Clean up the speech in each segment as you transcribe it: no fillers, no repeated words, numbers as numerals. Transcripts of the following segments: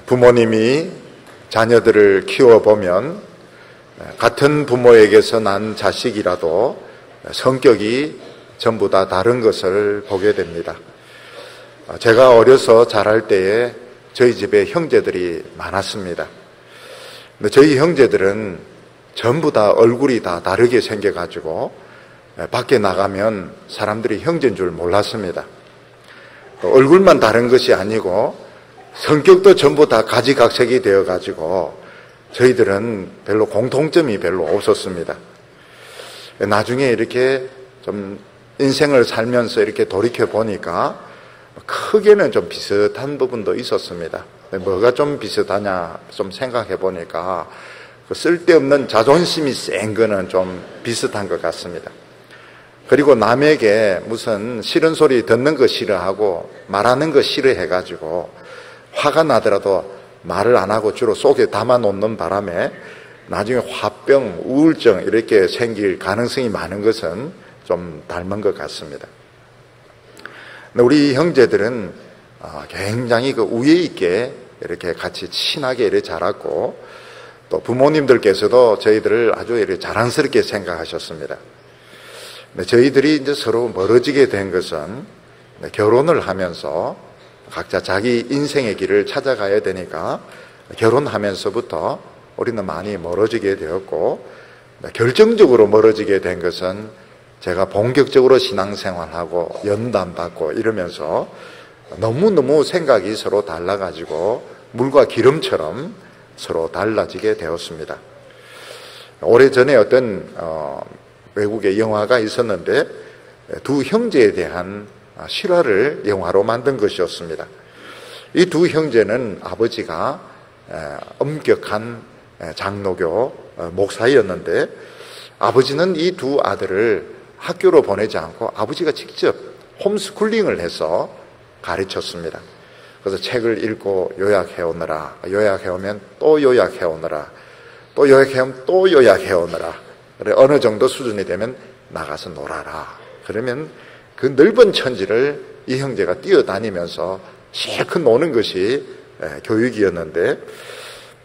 부모님이 자녀들을 키워보면 같은 부모에게서 난 자식이라도 성격이 전부 다 다른 것을 보게 됩니다. 제가 어려서 자랄 때에 저희 집에 형제들이 많았습니다. 근데 저희 형제들은 전부 다 얼굴이 다 다르게 생겨가지고 밖에 나가면 사람들이 형제인 줄 몰랐습니다. 얼굴만 다른 것이 아니고 성격도 전부 다 가지각색이 되어가지고 저희들은 별로 공통점이 별로 없었습니다. 나중에 이렇게 좀 인생을 살면서 이렇게 돌이켜 보니까 크게는 좀 비슷한 부분도 있었습니다. 뭐가 좀 비슷하냐 좀 생각해 보니까 쓸데없는 자존심이 센 거는 좀 비슷한 것 같습니다. 그리고 남에게 무슨 싫은 소리 듣는 거 싫어하고 말하는 거 싫어해가지고 화가 나더라도 말을 안 하고 주로 속에 담아 놓는 바람에 나중에 화병, 우울증 이렇게 생길 가능성이 많은 것은 좀 닮은 것 같습니다. 우리 형제들은 굉장히 그 우애 있게 이렇게 같이 친하게 이렇게 자랐고 또 부모님들께서도 저희들을 아주 이렇게 자랑스럽게 생각하셨습니다. 저희들이 이제 서로 멀어지게 된 것은 결혼을 하면서 각자 자기 인생의 길을 찾아가야 되니까 결혼하면서부터 우리는 많이 멀어지게 되었고 결정적으로 멀어지게 된 것은 제가 본격적으로 신앙생활하고 연단받고 이러면서 너무너무 생각이 서로 달라가지고 물과 기름처럼 서로 달라지게 되었습니다. 오래전에 어떤 외국의 영화가 있었는데 두 형제에 대한 실화를 영화로 만든 것이었습니다. 이 두 형제는 아버지가 엄격한 장로교 목사였는데 아버지는 이 두 아들을 학교로 보내지 않고 아버지가 직접 홈스쿨링을 해서 가르쳤습니다. 그래서 책을 읽고 요약해 오느라, 요약해 오면 또 요약해 오느라, 또 요약해 오면 또 요약해 오느라, 그래 어느 정도 수준이 되면 나가서 놀아라. 그러면 그 넓은 천지를 이 형제가 뛰어다니면서 실컷 노는 것이 교육이었는데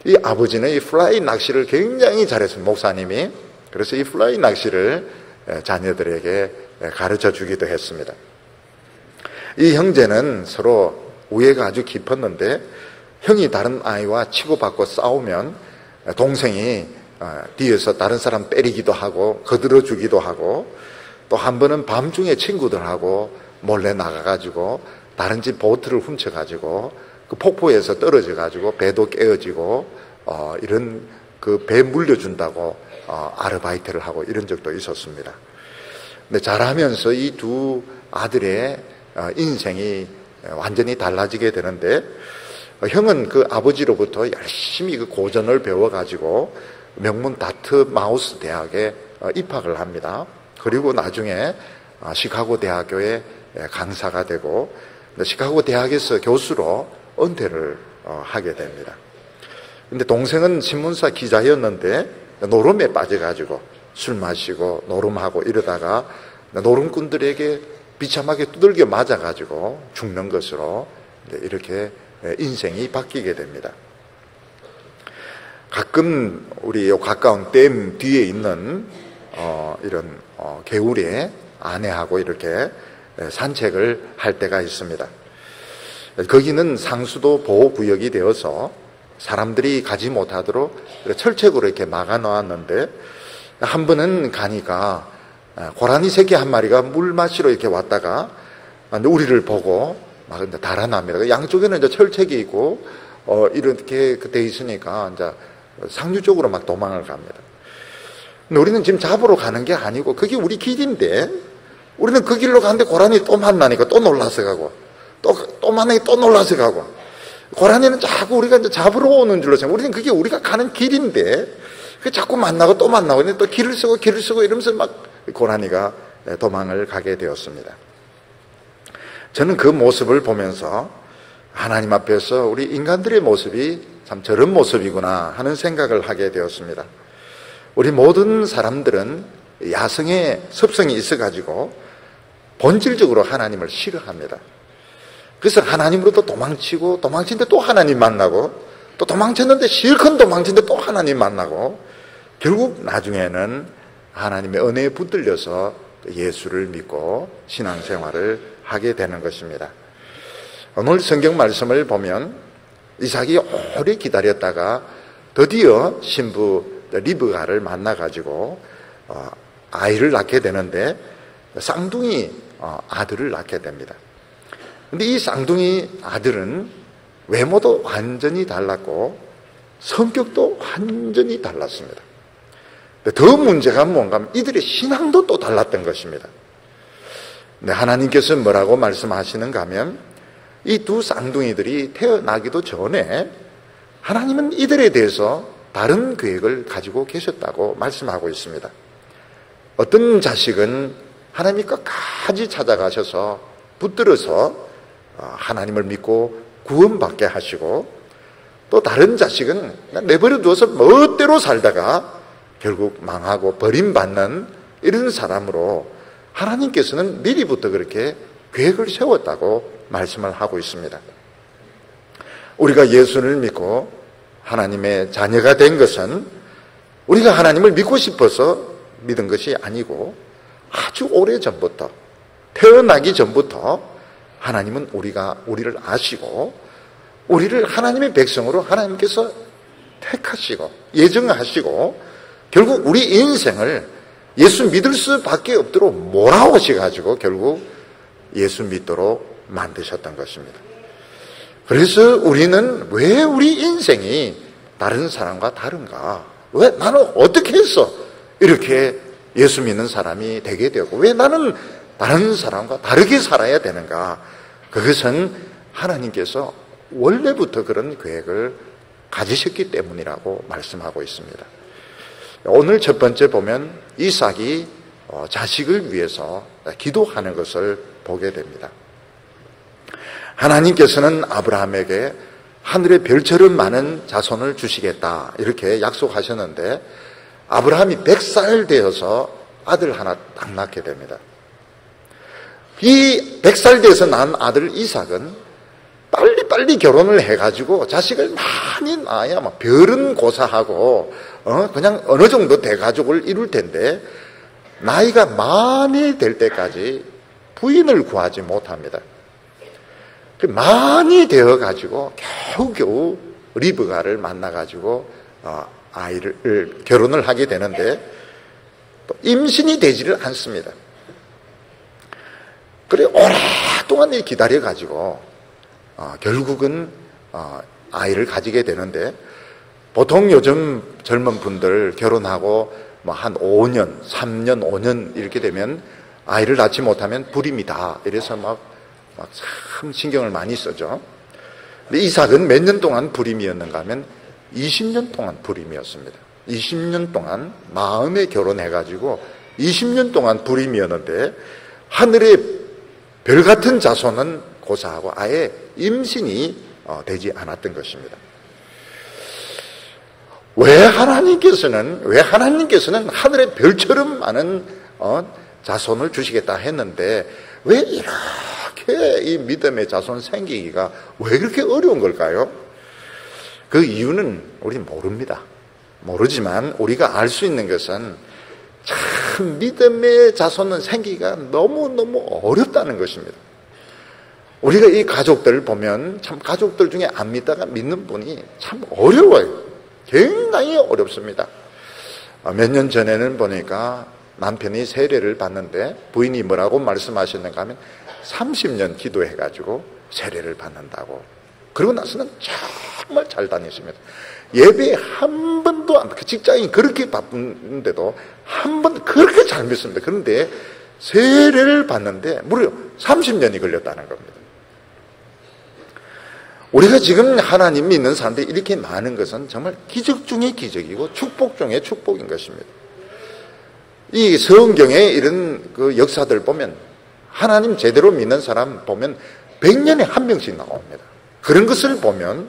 이 아버지는 이 플라이 낚시를 굉장히 잘했어요. 목사님이. 그래서 이 플라이 낚시를 자녀들에게 가르쳐 주기도 했습니다. 이 형제는 서로 우애가 아주 깊었는데 형이 다른 아이와 치고받고 싸우면 동생이 뒤에서 다른 사람 때리기도 하고 거들어 주기도 하고 또 한 번은 밤중에 친구들하고 몰래 나가가지고 다른 집 보트를 훔쳐가지고 그 폭포에서 떨어져가지고 배도 깨어지고 이런 그 배 물려준다고 아르바이트를 하고 이런 적도 있었습니다. 근데 자라면서 이 두 아들의 인생이 완전히 달라지게 되는데 형은 그 아버지로부터 열심히 그 고전을 배워가지고 명문 다트마우스 대학에 입학을 합니다. 그리고 나중에 시카고 대학교에 강사가 되고 시카고 대학에서 교수로 은퇴를 하게 됩니다. 근데 동생은 신문사 기자였는데 노름에 빠져가지고 술 마시고 노름하고 이러다가 노름꾼들에게 비참하게 두들겨 맞아가지고 죽는 것으로 이렇게 인생이 바뀌게 됩니다. 가끔 우리 가까운 댐 뒤에 있는 이런 개울에 아내하고 이렇게 산책을 할 때가 있습니다. 거기는 상수도 보호구역이 되어서 사람들이 가지 못하도록 철책으로 이렇게 막아 놓았는데 한 번은 가니까 고라니 새끼 한 마리가 물 마시러 이렇게 왔다가 우리를 보고 막 달아납니다. 양쪽에는 이제 철책이 있고 이렇게 돼 있으니까 이제 상류 쪽으로 막 도망을 갑니다. 근데 우리는 지금 잡으러 가는 게 아니고 그게 우리 길인데 우리는 그 길로 가는데 고라니 또 만나니까 또 놀라서 가고 또 만나니까 또 놀라서 가고 고라니는 자꾸 우리가 이제 잡으러 오는 줄로 생각하고 우리는 그게 우리가 가는 길인데 그 자꾸 만나고 또 만나고 근데 또 길을 쓰고 이러면서 막 고라니가 도망을 가게 되었습니다. 저는 그 모습을 보면서 하나님 앞에서 우리 인간들의 모습이 참 저런 모습이구나 하는 생각을 하게 되었습니다. 우리 모든 사람들은 야성의 습성이 있어가지고 본질적으로 하나님을 싫어합니다. 그래서 하나님으로부터 도망치고, 도망치는데 또 하나님 만나고, 또 도망쳤는데 실컷 도망치는데 또 하나님 만나고, 결국 나중에는 하나님의 은혜에 붙들려서 예수를 믿고 신앙생활을 하게 되는 것입니다. 오늘 성경 말씀을 보면 이삭이 오래 기다렸다가 드디어 신부 리브가를 만나가지고 아이를 낳게 되는데, 쌍둥이 아들을 낳게 됩니다. 근데 이 쌍둥이 아들은 외모도 완전히 달랐고 성격도 완전히 달랐습니다. 더 문제가 뭔가 하면 이들의 신앙도 또 달랐던 것입니다. 근데 하나님께서 뭐라고 말씀하시는가 하면, 이 두 쌍둥이들이 태어나기도 전에 하나님은 이들에 대해서 다른 계획을 가지고 계셨다고 말씀하고 있습니다. 어떤 자식은 하나님이 끝까지 찾아가셔서 붙들어서 하나님을 믿고 구원받게 하시고, 또 다른 자식은 내버려 두어서 멋대로 살다가 결국 망하고 버림받는 이런 사람으로 하나님께서는 미리부터 그렇게 계획을 세웠다고 말씀을 하고 있습니다. 우리가 예수를 믿고 하나님의 자녀가 된 것은 우리가 하나님을 믿고 싶어서 믿은 것이 아니고, 아주 오래전부터, 태어나기 전부터 하나님은 우리를 아시고 우리를 하나님의 백성으로 하나님께서 택하시고 예정하시고, 결국 우리 인생을 예수 믿을 수밖에 없도록 몰아오셔가지고 결국 예수 믿도록 만드셨던 것입니다. 그래서 우리는 왜 우리 인생이 다른 사람과 다른가? 왜 나는 어떻게 해서 이렇게 예수 믿는 사람이 되게 되고, 왜 나는 다른 사람과 다르게 살아야 되는가? 그것은 하나님께서 원래부터 그런 계획을 가지셨기 때문이라고 말씀하고 있습니다. 오늘 첫 번째 보면 이삭이 자식을 위해서 기도하는 것을 보게 됩니다. 하나님께서는 아브라함에게 하늘의 별처럼 많은 자손을 주시겠다 이렇게 약속하셨는데, 아브라함이 100살 되어서 아들 하나 딱 낳게 됩니다. 이 100살 되어서 낳은 아들 이삭은 빨리 결혼을 해가지고 자식을 많이 낳아야 막 별은 고사하고 그냥 어느 정도 대가족을 이룰 텐데, 나이가 많이 될 때까지 부인을 구하지 못합니다. 많이 되어가지고 겨우겨우 리브가를 만나가지고 아이를 결혼을 하게 되는데, 또 임신이 되지를 않습니다. 그래 오랫동안 기다려가지고 결국은 아이를 가지게 되는데, 보통 요즘 젊은 분들 결혼하고 한 5년, 3년, 5년 이렇게 되면 아이를 낳지 못하면 불임이다 이래서 막 참 신경을 많이 쓰죠. 근데 이삭은 몇 년 동안 불임이었는가 하면 20년 동안 불임이었습니다. 20년 동안 마음에 결혼해가지고 20년 동안 불임이었는데, 하늘의 별 같은 자손은 고사하고 아예 임신이 되지 않았던 것입니다. 왜 하나님께서는 하늘의 별처럼 많은 자손을 주시겠다 했는데, 왜 이렇게 이 믿음의 자손 생기기가 왜 그렇게 어려운 걸까요? 그 이유는 우리 모릅니다. 모르지만 우리가 알 수 있는 것은 참 믿음의 자손은 생기기가 너무너무 어렵다는 것입니다. 우리가 이 가족들을 보면 참 가족들 중에 안 믿다가 믿는 분이 참 어려워요. 굉장히 어렵습니다. 몇 년 전에는 보니까 남편이 세례를 받는데 부인이 뭐라고 말씀하셨는가 하면 30년 기도해가지고 세례를 받는다고. 그러고 나서는 정말 잘 다녔습니다. 예배 한 번도 안, 그 직장이 그렇게 바쁜데도 한 번 그렇게 잘 믿습니다. 그런데 세례를 받는데 무려 30년이 걸렸다는 겁니다. 우리가 지금 하나님 믿는 사람들이 이렇게 많은 것은 정말 기적 중에 기적이고 축복 중에 축복인 것입니다. 이 성경에 이런 그 역사들 보면 하나님 제대로 믿는 사람 보면 100년에 한 명씩 나옵니다. 그런 것을 보면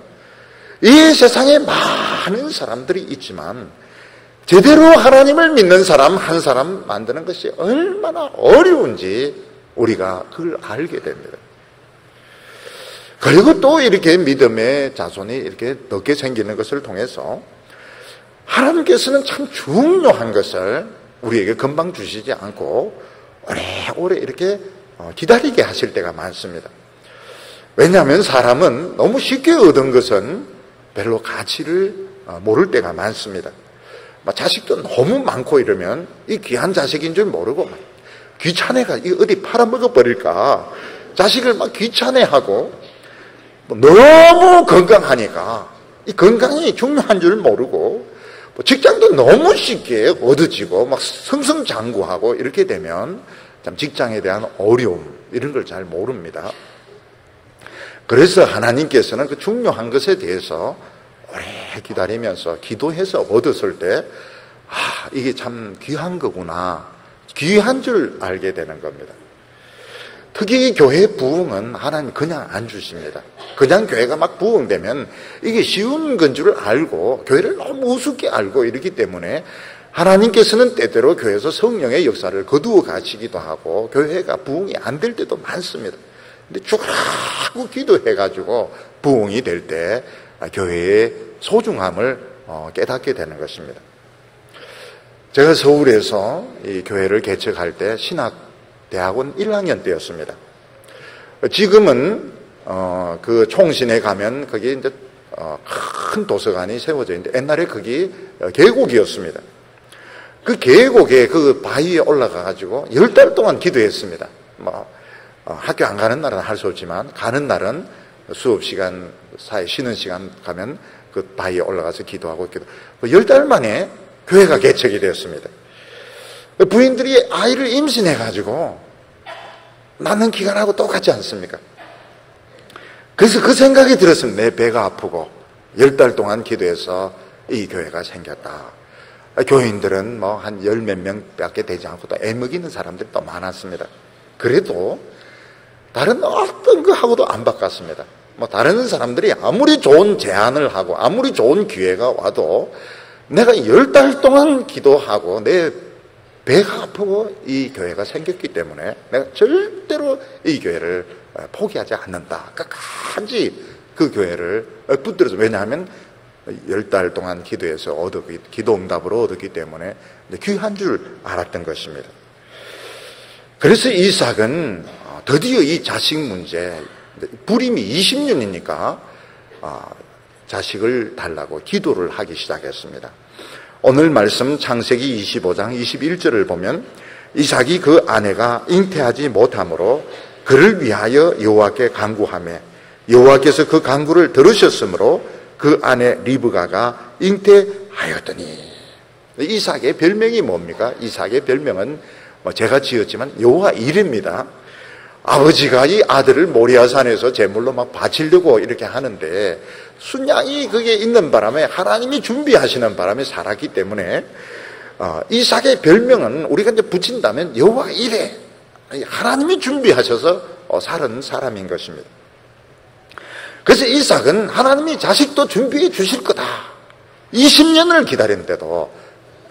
이 세상에 많은 사람들이 있지만 제대로 하나님을 믿는 사람 한 사람 만드는 것이 얼마나 어려운지 우리가 그걸 알게 됩니다. 그리고 또 이렇게 믿음의 자손이 이렇게 넓게 생기는 것을 통해서 하나님께서는 참 중요한 것을 우리에게 금방 주시지 않고 오래오래 이렇게 기다리게 하실 때가 많습니다. 왜냐하면 사람은 너무 쉽게 얻은 것은 별로 가치를 모를 때가 많습니다. 자식도 너무 많고 이러면 이 귀한 자식인 줄 모르고 귀찮아가 어디 팔아먹어 버릴까 자식을 막 귀찮아하고 너무 건강하니까 이 건강이 중요한 줄 모르고 직장도 너무 쉽게 얻어지고 막 승승장구하고 이렇게 되면 참 직장에 대한 어려움 이런 걸 잘 모릅니다. 그래서 하나님께서는 그 중요한 것에 대해서 오래 기다리면서 기도해서 얻었을 때 이게 참 귀한 거구나 귀한 줄 알게 되는 겁니다. 특히 교회 부흥은 하나님 그냥 안 주십니다. 그냥 교회가 막 부흥되면 이게 쉬운 건 줄 알고 교회를 너무 우습게 알고 이러기 때문에 하나님께서는 때때로 교회에서 성령의 역사를 거두어 가시기도 하고 교회가 부흥이 안 될 때도 많습니다. 근데 죽으라고 기도해가지고 부흥이 될 때 교회의 소중함을 깨닫게 되는 것입니다. 제가 서울에서 이 교회를 개척할 때 신학대학원 1학년 때였습니다. 지금은 그 총신에 가면 거기 이제 큰 도서관이 세워져 있는데 옛날에 거기 계곡이었습니다. 그 계곡에 그 바위에 올라가 가지고 10달 동안 기도했습니다. 학교 안 가는 날은 할 수 없지만 가는 날은 수업 시간 사이 쉬는 시간 가면 그 바위에 올라가서 기도하고 10달 만에 교회가 개척이 되었습니다. 부인들이 아이를 임신해가지고 낳는 기간하고 똑같지 않습니까? 그래서 그 생각이 들었습니다. 내 배가 아프고 10달 동안 기도해서 이 교회가 생겼다. 교인들은 한 10몇 명밖에 되지 않고 또 애먹이는 사람들이 또 많았습니다. 그래도 다른 어떤 거하고도 안 바꿨습니다. 다른 사람들이 아무리 좋은 제안을 하고 아무리 좋은 기회가 와도 내가 10달 동안 기도하고 내 배가 아프고 이 교회가 생겼기 때문에 내가 절대로 이 교회를 포기하지 않는다. 끝까지 그 교회를 붙들어서 왜냐하면 10달 동안 기도해서 기도 응답으로 얻었기 때문에 귀한 줄 알았던 것입니다. 그래서 이삭은 드디어 이 자식 문제 불임이 20년이니까 자식을 달라고 기도를 하기 시작했습니다. 오늘 말씀 창세기 25장 21절을 보면 이삭이 그 아내가 잉태하지 못하므로 그를 위하여 여호와께 간구하며 여호와께서 그 간구를 들으셨으므로 그 아내 리브가가 잉태하였더니 이삭의 별명이 뭡니까? 이삭의 별명은 제가 지었지만 여호와 이레입니다. 아버지가 이 아들을 모리아산에서 제물로 막 바치려고 이렇게 하는데 순양이 그게 있는 바람에 하나님이 준비하시는 바람에 살았기 때문에 이삭의 별명은 우리가 이제 붙인다면 여호와 이레 하나님이 준비하셔서 살은 사람인 것입니다. 그래서 이삭은 하나님이 자식도 준비해 주실 거다 20년을 기다렸는데도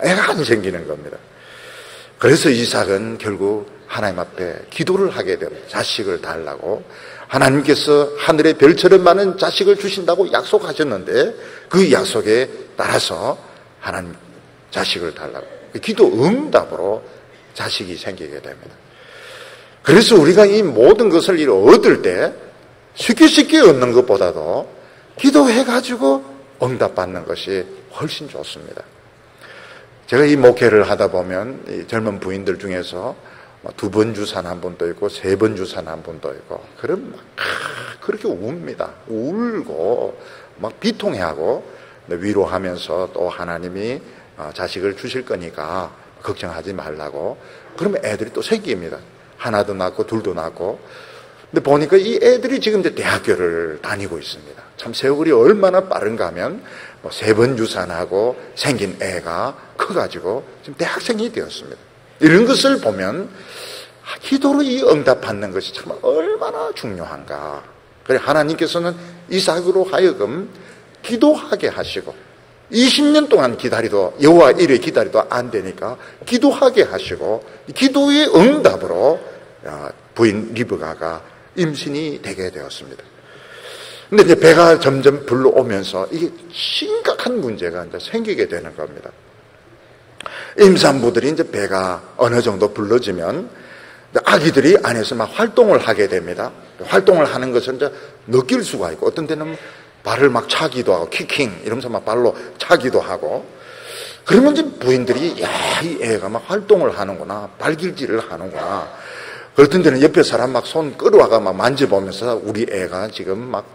애가 안 생기는 겁니다. 그래서 이삭은 결국 하나님 앞에 기도를 하게 됩니다. 자식을 달라고 하나님께서 하늘의 별처럼 많은 자식을 주신다고 약속하셨는데 그 약속에 따라서 하나님 자식을 달라고 기도 응답으로 자식이 생기게 됩니다. 그래서 우리가 이 모든 것을 얻을 때 쉽게 얻는 것보다도 기도해가지고 응답받는 것이 훨씬 좋습니다. 제가 이 목회를 하다 보면 이 젊은 부인들 중에서 2번 주산 한 분도 있고 3번 주산 한 분도 있고 그럼 막 그렇게 웁니다. 울고 막 비통해하고 위로하면서 또 하나님이 자식을 주실 거니까 걱정하지 말라고 그러면 애들이 또 생깁니다. 하나도 낳고 둘도 낳고 근데 보니까 이 애들이 지금 이제 대학교를 다니고 있습니다. 참 세월이 얼마나 빠른가 하면 3번 유산하고 생긴 애가 커가지고 지금 대학생이 되었습니다. 이런 것을 보면 기도로 이 응답받는 것이 정말 얼마나 중요한가. 그래 하나님께서는 이삭으로 하여금 기도하게 하시고 20년 동안 기다리도 여호와 이래 기다리도 안 되니까 기도하게 하시고 기도의 응답으로 부인 리브가가 임신이 되게 되었습니다. 근데 이제 배가 점점 불러오면서 이게 심각한 문제가 이제 생기게 되는 겁니다. 임산부들이 이제 배가 어느 정도 불러지면 아기들이 안에서 막 활동을 하게 됩니다. 활동을 하는 것을 이제 느낄 수가 있고, 어떤 때는 발을 막 차기도 하고, 키킹 이러면서 막 발로 차기도 하고, 그러면 이제 부인들이, 야, 이 애가 막 활동을 하는구나, 발길질을 하는구나. 그렇던 데는 옆에 사람 막 손 끌어와가 막 만져보면서 우리 애가 지금 막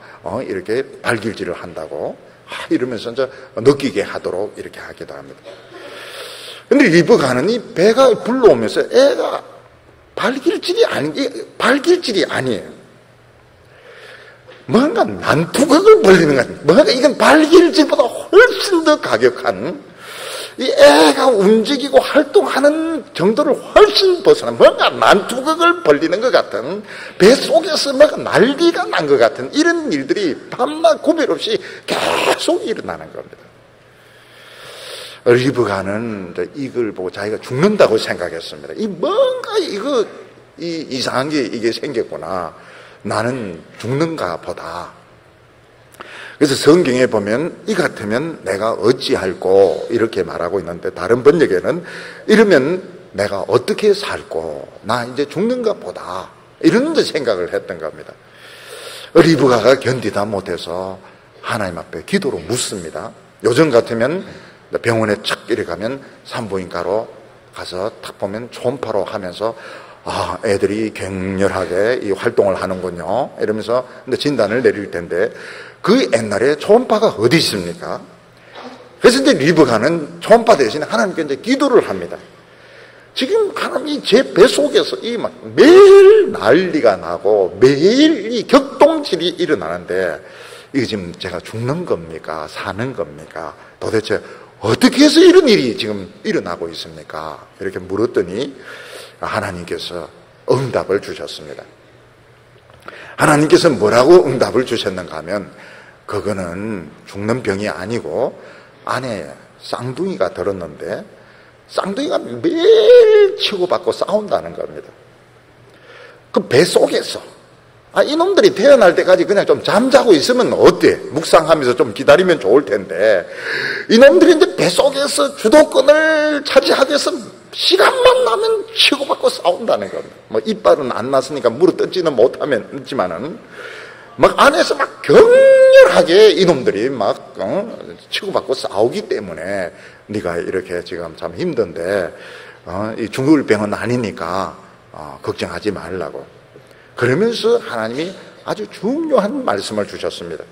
이렇게 발길질을 한다고 이러면서 이제 느끼게 하도록 이렇게 하기도 합니다. 근데 리브가는 이 배가 불러오면서 애가 발길질이 아니에요. 뭔가 난투극을 벌리는 것 같아요. 뭔가 이건 발길질보다 훨씬 더 가격한, 이 애가 움직이고 활동하는 정도를 훨씬 벗어난 뭔가 난투극을 벌리는 것 같은, 배 속에서 뭔가 난리가 난 것 같은 이런 일들이 밤낮 구별 없이 계속 일어나는 겁니다. 리브가는 이걸 보고 자기가 죽는다고 생각했습니다. 이 뭔가 이상한 게 이게 생겼구나. 나는 죽는가 보다. 그래서 성경에 보면 이 같으면 내가 어찌할꼬 이렇게 말하고 있는데, 다른 번역에는 이러면 내가 어떻게 살꼬, 나 이제 죽는가 보다, 이런 생각을 했던 겁니다. 리브가가 견디다 못해서 하나님 앞에 기도로 묻습니다. 요즘 같으면 병원에 척 이렇게 가면 산부인과로 가서 탁 보면 초음파로 하면서 애들이 격렬하게 이 활동을 하는군요 이러면서 진단을 내릴 텐데, 그 옛날에 초음파가 어디 있습니까? 그래서 이제 리브가는 초음파 대신에 하나님께 이제 기도를 합니다. 지금 하나님이 제 뱃속에서 매일 난리가 나고 매일 이 격동질이 일어나는데, 이게 지금 제가 죽는 겁니까? 사는 겁니까? 도대체 어떻게 해서 이런 일이 지금 일어나고 있습니까? 이렇게 물었더니 하나님께서 응답을 주셨습니다. 하나님께서 뭐라고 응답을 주셨는가 하면, 그거는 죽는 병이 아니고 안에 쌍둥이가 들었는데 쌍둥이가 매일 치고받고 싸운다는 겁니다. 그 배 속에서 이놈들이 태어날 때까지 그냥 좀 잠자고 있으면 어때? 묵상하면서 좀 기다리면 좋을 텐데, 이놈들이 이제 배 속에서 주도권을 차지하기 위해서 시간만 나면 치고받고 싸운다는 겁니다. 이빨은 안 났으니까 물어 뜯지는 못하지만은 막 안에서 막 격렬하게 이놈들이 막 치고받고 싸우기 때문에 네가 이렇게 지금 참 힘든데 이 죽을 병은 아니니까 걱정하지 말라고. 그러면서 하나님이 아주 중요한 말씀을 주셨습니다.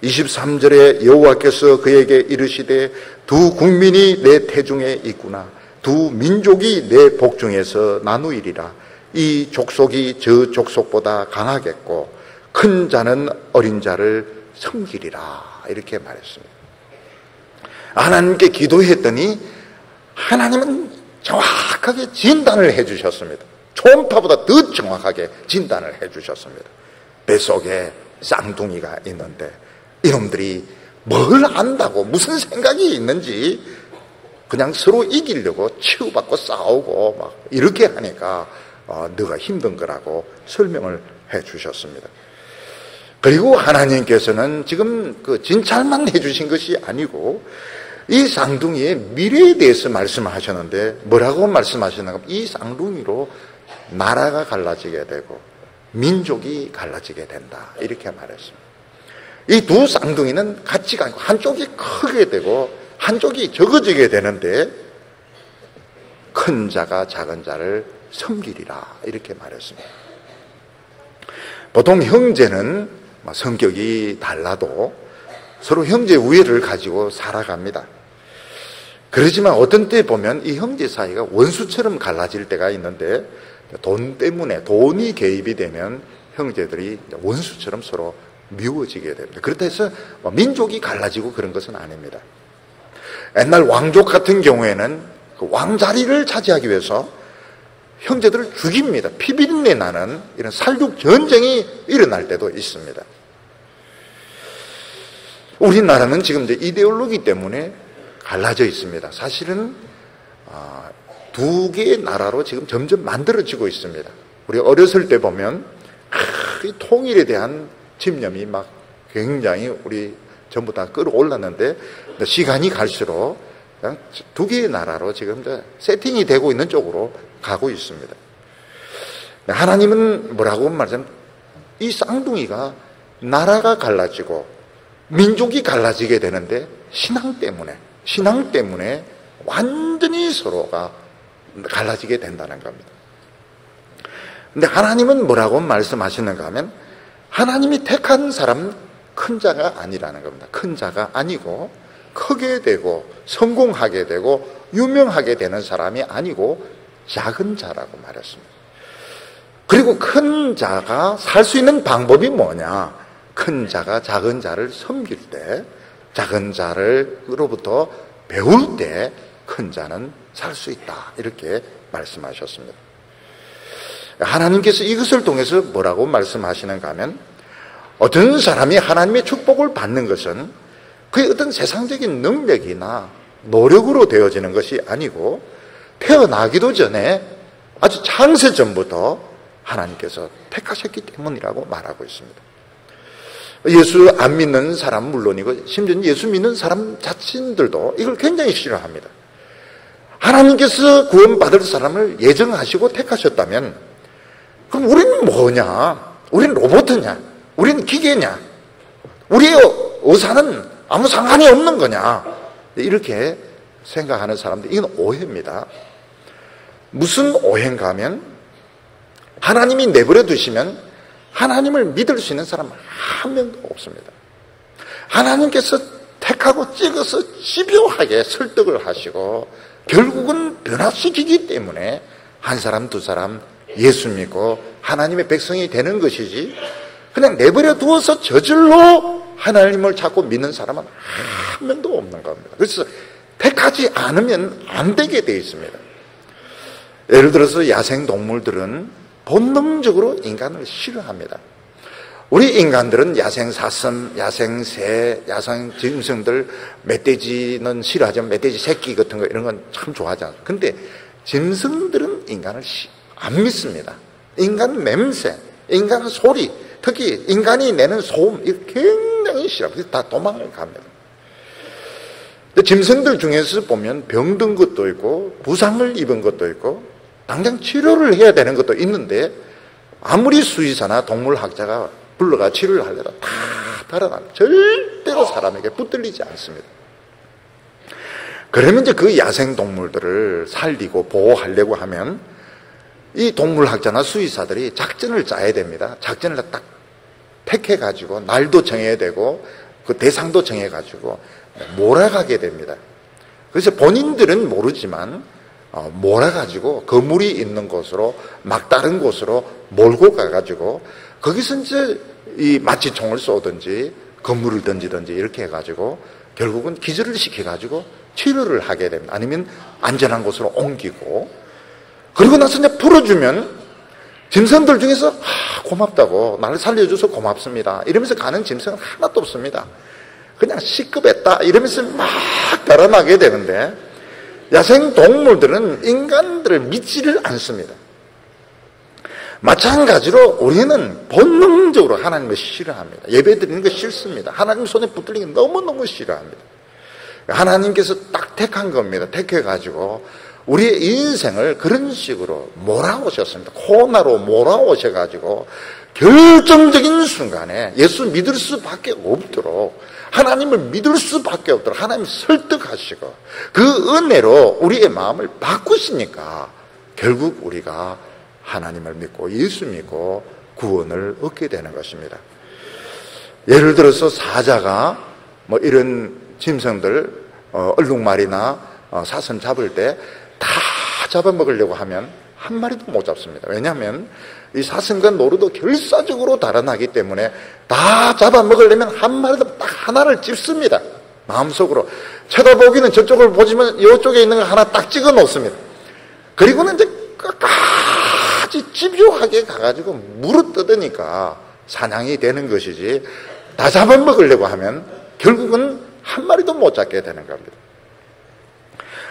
23절에 여호와께서 그에게 이르시되 두 국민이 내 태중에 있구나. 두 민족이 내 복중에서 나누이리라. 이 족속이 저 족속보다 강하겠고 큰 자는 어린 자를 섬기리라. 이렇게 말했습니다. 하나님께 기도했더니 하나님은 정확하게 진단을 해주셨습니다. 초음파보다 더 정확하게 진단을 해주셨습니다. 뱃속에 쌍둥이가 있는데 이놈들이 뭘 안다고 무슨 생각이 있는지 그냥 서로 이기려고 치고받고 싸우고 막 이렇게 하니까 너가 힘든 거라고 설명을 해주셨습니다. 그리고 하나님께서는 지금 그 진찰만 해주신 것이 아니고 이 쌍둥이의 미래에 대해서 말씀하셨는데, 뭐라고 말씀하셨는가? 이 쌍둥이로 나라가 갈라지게 되고 민족이 갈라지게 된다, 이렇게 말했습니다. 이 두 쌍둥이는 같이 가고 한쪽이 크게 되고 한쪽이 적어지게 되는데 큰 자가 작은 자를 섬기리라, 이렇게 말했습니다. 보통 형제는 성격이 달라도 서로 형제 우애를 가지고 살아갑니다. 그렇지만 어떤 때 보면 이 형제 사이가 원수처럼 갈라질 때가 있는데, 돈 때문에 돈이 개입이 되면 형제들이 원수처럼 서로 미워지게 됩니다. 그렇다 해서 민족이 갈라지고 그런 것은 아닙니다. 옛날 왕족 같은 경우에는 그 왕자리를 차지하기 위해서 형제들을 죽입니다. 피비린내 나는 이런 살육 전쟁이 일어날 때도 있습니다. 우리나라는 지금 이제 이데올로기 때문에 갈라져 있습니다. 사실은 두 개의 나라로 지금 점점 만들어지고 있습니다. 우리 어렸을 때 보면 이 통일에 대한 집념이 막 굉장히 우리 전부 다 끌어올랐는데 시간이 갈수록 그냥 두 개의 나라로 지금 세팅이 되고 있는 쪽으로 가고 있습니다. 하나님은 뭐라고 말하자면 이 쌍둥이가 나라가 갈라지고 민족이 갈라지게 되는데 신앙 때문에 완전히 서로가 갈라지게 된다는 겁니다. 근데 하나님은 뭐라고 말씀하시는가 하면 하나님이 택한 사람은 큰 자가 아니라는 겁니다. 큰 자가 아니고 크게 되고 성공하게 되고 유명하게 되는 사람이 아니고 작은 자라고 말했습니다. 그리고 큰 자가 살 수 있는 방법이 뭐냐? 큰 자가 작은 자를 섬길 때, 작은 자로부터 배울 때 큰 자는 살 수 있다. 이렇게 말씀하셨습니다. 하나님께서 이것을 통해서 뭐라고 말씀하시는가 하면 어떤 사람이 하나님의 축복을 받는 것은 그의 어떤 세상적인 능력이나 노력으로 되어지는 것이 아니고 태어나기도 전에 아주 창세 전부터 하나님께서 택하셨기 때문이라고 말하고 있습니다. 예수 안 믿는 사람 물론이고 심지어 예수 믿는 사람 자신들도 이걸 굉장히 싫어합니다. 하나님께서 구원받을 사람을 예정하시고 택하셨다면 그럼 우리는 뭐냐? 우리는 로봇이냐? 우리는 기계냐? 우리의 의사는 아무 상관이 없는 거냐? 이렇게 생각하는 사람들, 이건 오해입니다. 무슨 오해인가 하면 하나님이 내버려 두시면 하나님을 믿을 수 있는 사람 한 명도 없습니다. 하나님께서 택하고 찍어서 집요하게 설득을 하시고 결국은 변화시키기 때문에 한 사람 두 사람 예수 믿고 하나님의 백성이 되는 것이지 그냥 내버려 두어서 저절로 하나님을 찾고 믿는 사람은 한 명도 없는 겁니다. 그래서 택하지 않으면 안 되게 되어 있습니다. 예를 들어서 야생동물들은 본능적으로 인간을 싫어합니다. 우리 인간들은 야생사슴, 야생새, 야생짐승들, 멧돼지는 싫어하지만 멧돼지 새끼 같은 거 이런 건 참 좋아하지 않습니까? 근데 짐승들은 인간을 안 믿습니다. 인간 냄새, 인간 소리, 특히 인간이 내는 소음, 이거 굉장히 싫어합니다. 다 도망을 갑니다. 짐승들 중에서 보면 병든 것도 있고 부상을 입은 것도 있고 당장 치료를 해야 되는 것도 있는데 아무리 수의사나 동물학자가 불러가 치료를 하려다 다 달아납니다. 절대로 사람에게 붙들리지 않습니다. 그러면 이제 그 야생동물들을 살리고 보호하려고 하면 이 동물학자나 수의사들이 작전을 짜야 됩니다. 작전을 딱 택해가지고 날도 정해야 되고 그 대상도 정해가지고 몰아가게 됩니다. 그래서 본인들은 모르지만 몰아가지고 거물이 있는 곳으로 막다른 곳으로 몰고 가가지고 거기서 이제 이 마취총을 쏘든지 건물을 던지든지 이렇게 해가지고 결국은 기절을 시켜가지고 치료를 하게 됩니다. 아니면 안전한 곳으로 옮기고 그리고 나서 이제 풀어주면 짐승들 중에서 고맙다고 나를 살려줘서 고맙습니다 이러면서 가는 짐승은 하나도 없습니다. 그냥 시급했다 이러면서 막 달아나게 되는데 야생 동물들은 인간들을 믿지를 않습니다. 마찬가지로 우리는 본능적으로 하나님을 싫어합니다. 예배드리는 거 싫습니다. 하나님 손에 붙들리는 게 너무너무 싫어합니다. 하나님께서 딱 택한 겁니다. 택해가지고 우리의 인생을 그런 식으로 몰아오셨습니다. 코로나로 몰아오셔가지고 결정적인 순간에 예수 믿을 수밖에 없도록 하나님을 믿을 수밖에 없도록 하나님 설득하시고 그 은혜로 우리의 마음을 바꾸시니까 결국 우리가 하나님을 믿고 예수 믿고 구원을 얻게 되는 것입니다. 예를 들어서 사자가 뭐 이런 짐승들 얼룩말이나 사슴 잡을 때 다 잡아먹으려고 하면 한 마리도 못 잡습니다. 왜냐하면 이 사슴과 노루도 결사적으로 달아나기 때문에 다 잡아먹으려면 한 마리도 딱 하나를 찝습니다. 마음속으로 쳐다보기는 저쪽을 보지만 이쪽에 있는 거 하나 딱 찍어 놓습니다. 그리고는 이제 끝까지 집요하게 가가지고 물어뜯으니까 사냥이 되는 것이지 다 잡아먹으려고 하면 결국은 한 마리도 못 잡게 되는 겁니다.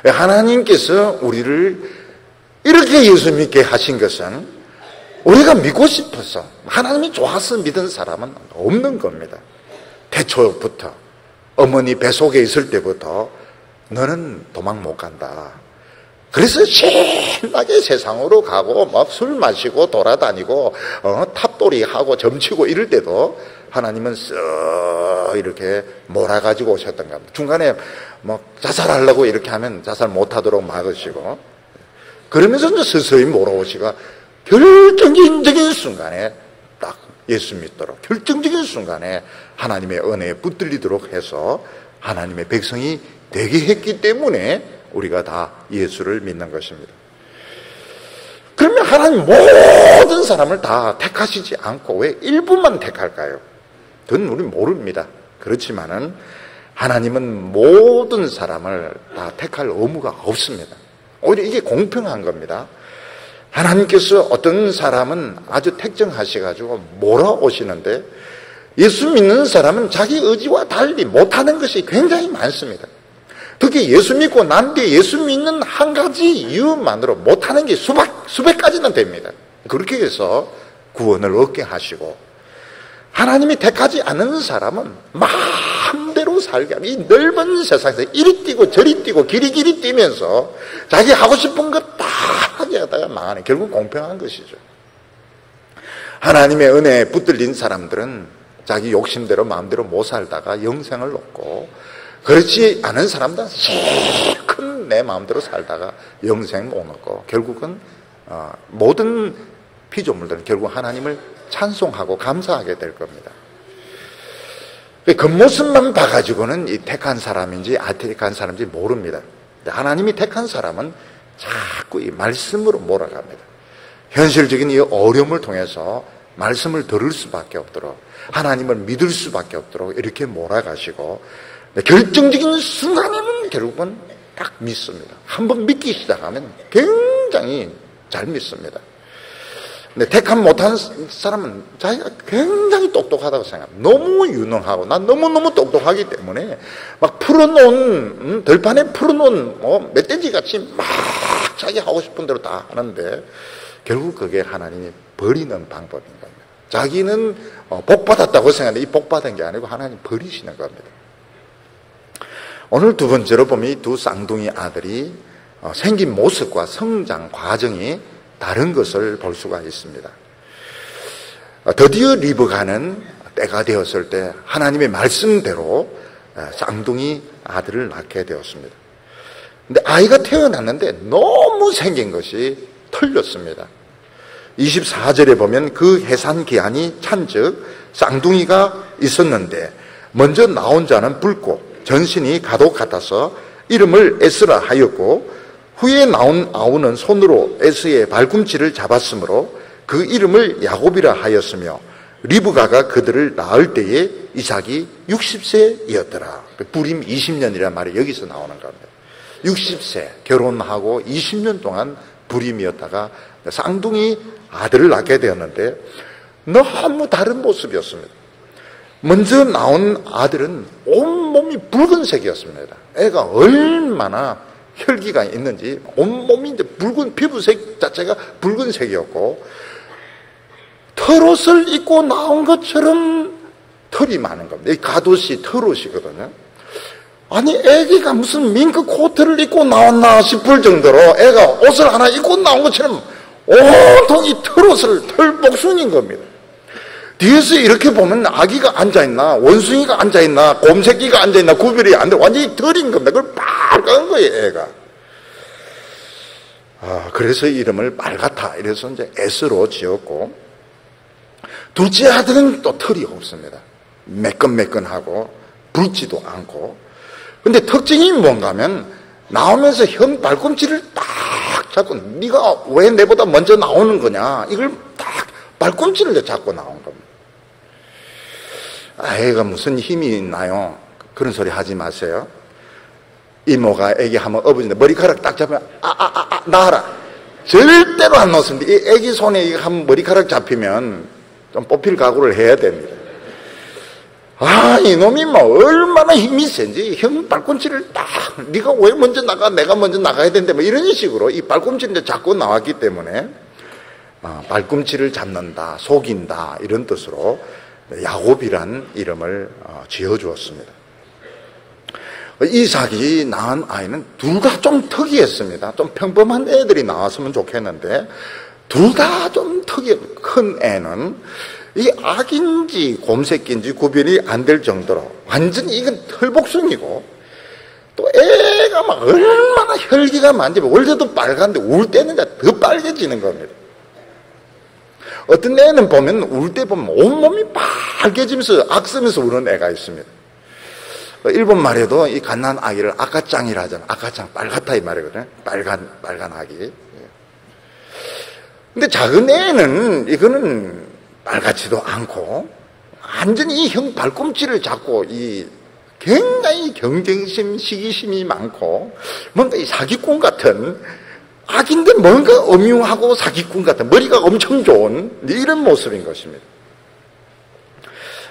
하나님께서 우리를 이렇게 예수 믿게 하신 것은 우리가 믿고 싶어서 하나님이 좋아서 믿은 사람은 없는 겁니다. 태초부터 어머니 뱃속에 있을 때부터 너는 도망 못 간다. 그래서 신나게 세상으로 가고 막 술 마시고 돌아다니고 탑돌이 하고 점치고 이럴 때도 하나님은 쓱 이렇게 몰아가지고 오셨던 겁니다. 중간에 뭐 자살하려고 이렇게 하면 자살 못하도록 막으시고, 그러면서 이제 서서히 몰아오시고 결정적인 순간에 딱 예수 믿도록, 결정적인 순간에 하나님의 은혜에 붙들리도록 해서 하나님의 백성이 되게 했기 때문에 우리가 다 예수를 믿는 것입니다. 그러면 하나님 모든 사람을 다 택하시지 않고 왜 일부만 택할까요? 그건 우리는 모릅니다. 그렇지만은 하나님은 모든 사람을 다 택할 의무가 없습니다. 오히려 이게 공평한 겁니다. 하나님께서 어떤 사람은 아주 택정하셔가지고 몰아오시는데, 예수 믿는 사람은 자기 의지와 달리 못하는 것이 굉장히 많습니다. 특히 예수 믿고 난 뒤에 예수 믿는 한 가지 이유만으로 못하는 게 수백 가지는 됩니다. 그렇게 해서 구원을 얻게 하시고, 하나님이 택하지 않은 사람은 마음대로 살게 하면 이 넓은 세상에서 이리 뛰고 저리 뛰고 길이 뛰면서 자기 하고 싶은 것 다 하게 하다가 망하는, 결국 공평한 것이죠. 하나님의 은혜에 붙들린 사람들은 자기 욕심대로 마음대로 못 살다가 영생을 얻고, 그렇지 않은 사람들은 큰 내 마음대로 살다가 영생 못 얻고, 결국은 모든 피조물들은 결국 하나님을 찬송하고 감사하게 될 겁니다. 겉모습만 봐가지고는 이 택한 사람인지 안 택한 사람인지 모릅니다. 하나님이 택한 사람은 자꾸 이 말씀으로 몰아갑니다. 현실적인 이 어려움을 통해서 말씀을 들을 수밖에 없도록, 하나님을 믿을 수밖에 없도록 이렇게 몰아가시고, 결정적인 순간에는 결국은 딱 믿습니다. 한번 믿기 시작하면 굉장히 잘 믿습니다. 근데 택함 못한 사람은 자기가 굉장히 똑똑하다고 생각합니다. 너무 유능하고, 난 너무너무 똑똑하기 때문에 막 풀어놓은, 들판에 풀어놓은 멧돼지 같이 막 자기 하고 싶은 대로 다 하는데, 결국 그게 하나님이 버리는 방법인 겁니다. 자기는 복 받았다고 생각하는데 이 복 받은 게 아니고 하나님 버리시는 겁니다. 오늘 두 번째로 보면 이 두 쌍둥이 아들이 생긴 모습과 성장 과정이 다른 것을 볼 수가 있습니다. 드디어 리브가는 때가 되었을 때 하나님의 말씀대로 쌍둥이 아들을 낳게 되었습니다. 근데 아이가 태어났는데 너무 생긴 것이 틀렸습니다. 24절에 보면 그 해산 기한이 찬즉 쌍둥이가 있었는데 먼저 나온 자는 붉고 전신이 가독 같아서 이름을 에스라 하였고, 후에 나온 아우는 손으로 에스의 발꿈치를 잡았으므로 그 이름을 야곱이라 하였으며, 리브가가 그들을 낳을 때에 이삭이 60세이었더라. 불임 20년이라는 말이 여기서 나오는 겁니다. 60세 결혼하고 20년 동안 불임이었다가 쌍둥이 아들을 낳게 되었는데 너무 다른 모습이었습니다. 먼저 나온 아들은 온몸이 붉은색이었습니다. 애가 얼마나 혈기가 있는지 온몸이 붉은, 피부색 자체가 붉은색이었고, 털옷을 입고 나온 것처럼 털이 많은 겁니다. 이 갓옷이 털옷이거든요. 아니 애기가 무슨 밍크 코트를 입고 나왔나 싶을 정도로 애가 옷을 하나 입고 나온 것처럼 온통 이 털옷을, 털복순인 겁니다. 뒤에서 이렇게 보면 아기가 앉아있나 원숭이가 앉아있나 곰새끼가 앉아있나 구별이 안 돼. 완전히 털인 겁니다. 그걸 빨간 거예요, 애가. 그래서 이름을 빨갛다 이래서 이제 에스로 지었고, 둘째 아들은 또 털이 없습니다. 매끈매끈하고 붉지도 않고. 근데 특징이 뭔가 하면 나오면서 형 발꿈치를 딱 잡고, 네가 왜 내보다 먼저 나오는 거냐, 이걸 딱 발꿈치를 잡고 나온 겁니다. 애가 무슨 힘이 있나요? 그런 소리 하지 마세요. 이모가 애기 한번 업어주는데 머리카락 딱 잡으면 나와라. 절대로 안 놓습니다. 이 애기 손에 한 머리카락 잡히면 좀 뽑힐 각오를 해야 됩니다. 이놈이 뭐 얼마나 힘이 센지 형 발꿈치를 딱, 네가 왜 먼저 나가, 내가 먼저 나가야 된다, 뭐 이런 식으로 이 발꿈치를 잡고 나왔기 때문에 발꿈치를 잡는다, 속인다 이런 뜻으로 야곱이란 이름을 지어주었습니다. 이삭이 낳은 아이는 둘 다 좀 특이했습니다. 좀 평범한 애들이 나왔으면 좋겠는데 둘 다 좀 큰 애는 이 악인지 곰새끼인지 구별이 안 될 정도로 완전히 이건 털복숭이고, 또 애가 막 얼마나 혈기가 많지만 원래도 빨간데 울 때는 더 빨개지는 겁니다. 어떤 애는 보면 울 때 보면 온몸이 빨개지면서 악쓰면서 우는 애가 있습니다. 일본 말에도 이 갓난 아기를 아까짱이라 하잖아요. 아까짱, 빨갛다 이 말이거든요. 빨간 아기. 근데 작은 애는 이거는 빨갛지도 않고 완전히 형 발꿈치를 잡고 굉장히 경쟁심, 시기심이 많고 뭔가 이 사기꾼 같은, 악인데 뭔가 엄흉하고 사기꾼 같은, 머리가 엄청 좋은 이런 모습인 것입니다.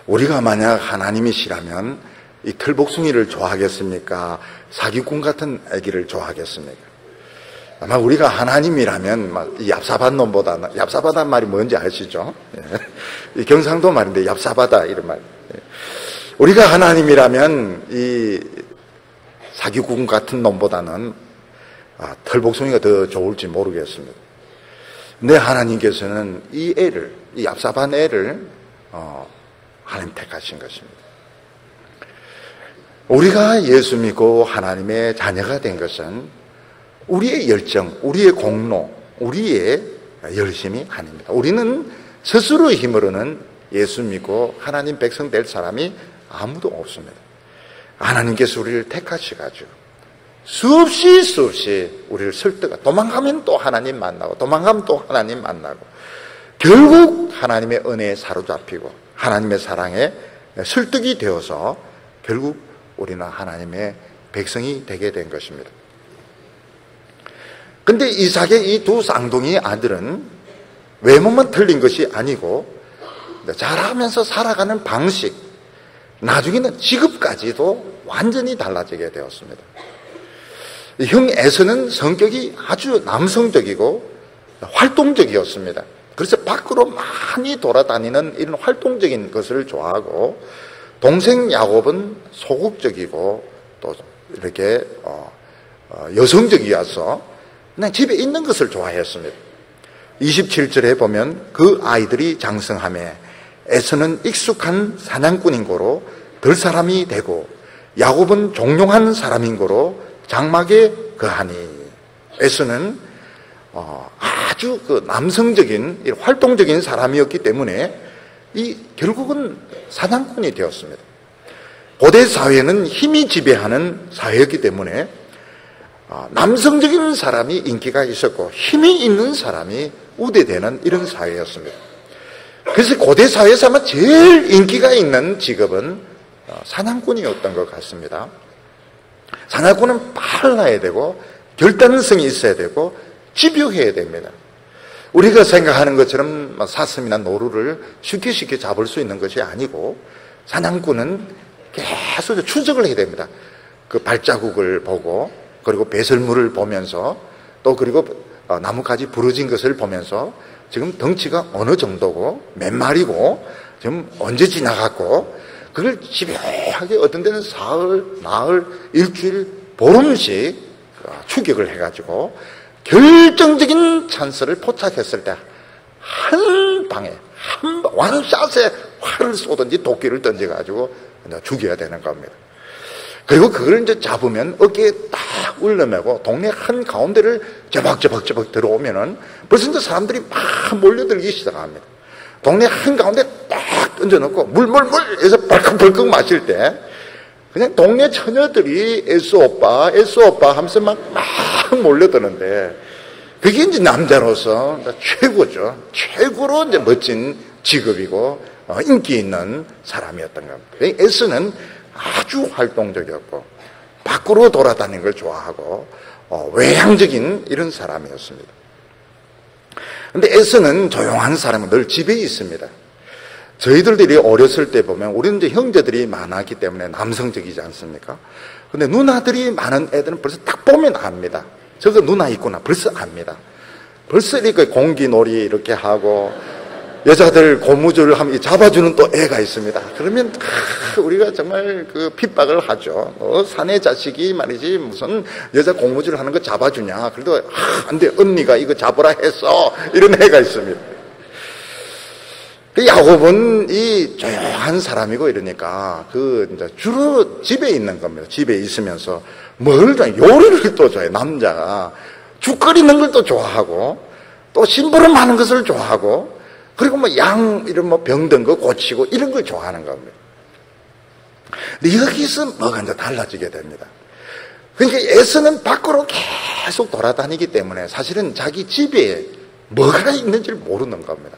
우리가 만약 하나님이시라면 이 털복숭이를 좋아하겠습니까? 사기꾼 같은 아기를 좋아하겠습니까? 아마 우리가 하나님이라면 이 얍삽한 놈보다, 얍삽하다는 말이 뭔지 아시죠? 이 경상도 말인데 얍삽하다 이런 말. 우리가 하나님이라면 이 사기꾼 같은 놈보다는 털복숭이가 더 좋을지 모르겠습니다. 근데 하나님께서는 이 얍삽한 애를 하나님 택하신 것입니다. 우리가 예수 믿고 하나님의 자녀가 된 것은 우리의 열정, 우리의 공로, 우리의 열심이 아닙니다. 우리는 스스로의 힘으로는 예수 믿고 하나님 백성 될 사람이 아무도 없습니다. 하나님께서 우리를 택하셔가지고 수없이 우리를 설득하고, 도망가면 또 하나님 만나고, 도망가면 또 하나님 만나고, 결국 하나님의 은혜에 사로잡히고 하나님의 사랑에 설득이 되어서 결국 우리는 하나님의 백성이 되게 된 것입니다. 근데 이삭의 이 두 쌍둥이 아들은 외모만 틀린 것이 아니고 자라면서 살아가는 방식, 나중에는 직업까지도 완전히 달라지게 되었습니다. 형 에서는 성격이 아주 남성적이고 활동적이었습니다. 그래서 밖으로 많이 돌아다니는 이런 활동적인 것을 좋아하고, 동생 야곱은 소극적이고 또 이렇게 여성적이어서 그냥 집에 있는 것을 좋아했습니다. 27절에 보면 그 아이들이 장성하며 에서는 익숙한 사냥꾼인 고로 들 사람이 되고, 야곱은 종용한 사람인 고로 장막에 거하니. 에서는 아주 남성적인 활동적인 사람이었기 때문에 결국은 사냥꾼이 되었습니다. 고대 사회는 힘이 지배하는 사회였기 때문에 남성적인 사람이 인기가 있었고 힘이 있는 사람이 우대되는 이런 사회였습니다. 그래서 고대 사회에서 아마 제일 인기가 있는 직업은 사냥꾼이었던 것 같습니다. 사냥꾼은 빨라야 되고 결단성이 있어야 되고 집요해야 됩니다. 우리가 생각하는 것처럼 사슴이나 노루를 쉽게 잡을 수 있는 것이 아니고, 사냥꾼은 계속 추적을 해야 됩니다. 그 발자국을 보고, 그리고 배설물을 보면서, 또 그리고 나뭇가지 부러진 것을 보면서 지금 덩치가 어느 정도고 몇 마리고 지금 언제 지나갔고, 그걸 집요하게 어떤 데는 사흘, 나흘, 일주일, 보름씩 추격을 해가지고 결정적인 찬스를 포착했을 때 한 방에, 원샷에 활을 쏘든지 도끼를 던져가지고 죽여야 되는 겁니다. 그리고 그걸 이제 잡으면 어깨에 딱 울려매고 동네 한 가운데를 저벅저벅 들어오면은 벌써 이제 사람들이 막 몰려들기 시작합니다. 동네 한 가운데 딱 던져놓고 물 해서 벌컥벌컥 마실 때 그냥 동네 처녀들이 에스 오빠 하면서 막 몰려드는데, 그게 이제 남자로서 최고죠. 최고로 이제 멋진 직업이고 인기 있는 사람이었던 겁니다. 에스는 아주 활동적이었고 밖으로 돌아다니는 걸 좋아하고 외향적인 이런 사람이었습니다. 그런데 에스는 조용한 사람은 늘 집에 있습니다. 저희들이 어렸을 때 보면 우리는 이제 형제들이 많았기 때문에 남성적이지 않습니까? 근데 누나들이 많은 애들은 벌써 딱 보면 압니다. 저거 누나 있구나 벌써 압니다. 벌써 이렇게 공기놀이 이렇게 하고 여자들 고무줄 하면 잡아주는 또 애가 있습니다. 그러면 우리가 정말 그 핍박을 하죠. 사내 자식이 말이지 무슨 여자 고무줄 하는 거 잡아주냐. 그래도 안 돼, 언니가 이거 잡으라 했어. 이런 애가 있습니다. 야곱은 이 조용한 사람이고 이러니까 이제 주로 집에 있는 겁니다. 집에 있으면서 요리를 또 좋아해. 남자가 죽 끓이는 걸 또 좋아하고 또 심부름하는 것을 좋아하고 그리고 이런 병든 거 고치고 이런 걸 좋아하는 겁니다. 근데 여기서 뭐가 이제 달라지게 됩니다. 그러니까 에서는 밖으로 계속 돌아다니기 때문에 사실은 자기 집에 뭐가 있는지를 모르는 겁니다.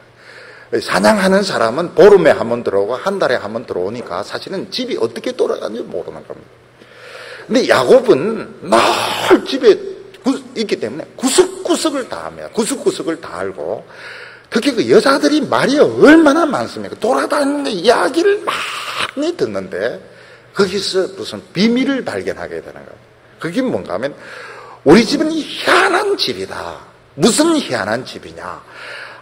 사냥하는 사람은 보름에 한 번 들어오고 한 달에 한 번 들어오니까 사실은 집이 어떻게 돌아가는지 모르는 겁니다. 근데 야곱은 늘 집에 있기 때문에 구석구석을 다 합니다. 구석구석을 다 알고 특히 그 여자들이 말이 얼마나 많습니까? 돌아다니는 이야기를 많이 듣는데 거기서 무슨 비밀을 발견하게 되는 겁니다. 그게 뭔가 하면 우리 집은 희한한 집이다. 무슨 희한한 집이냐?